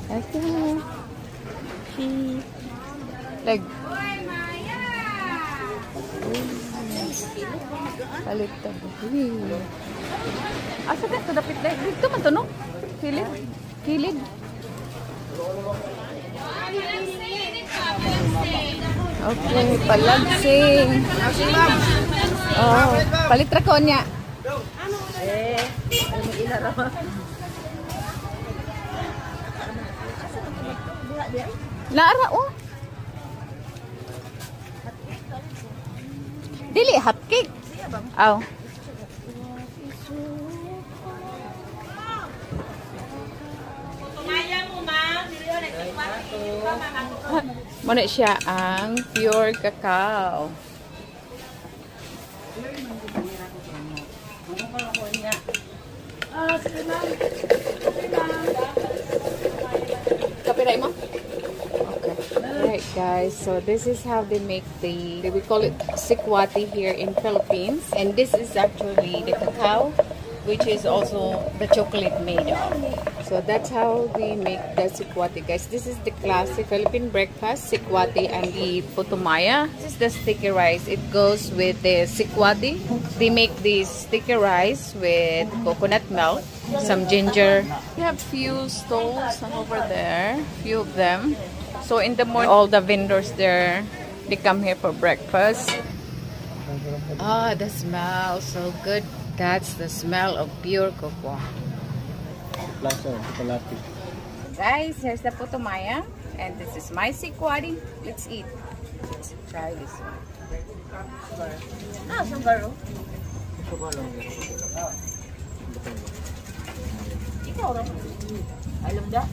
Ito. She. Leg. Palit to. Asa ka ito? Dapit na. Dito man to, no? Kilid. Kilid. Okay, palagsing. Oh, palit ra ko niya. Naara oh. Dili hotcake. Aw. Muna siya ang pure cacao. Copyright mo? Okay. Alright guys, so this is how they make we call it sikwati here in Philippines. And this is actually the cacao, which is also the chocolate made of. So that's how we make the sikwati, guys. This is the classic Philippine breakfast, sikwati and the putumaya. This is the sticky rice. It goes with the sikwati. They make this sticky rice with coconut milk, some ginger. We have few stalls over there, few of them. So in the morning, all the vendors there, they come here for breakfast. Oh, the smell so good. That's the smell of pure cocoa. Guys, here's the putumaya. And this is my sikwati. Let's eat. Let's try this one. Ah, sugaro. Ikaw rin. Alam da?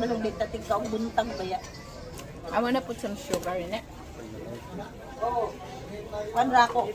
Balong dito tingkaw buntang ba ya? I wanna put some sugar in it. One rako.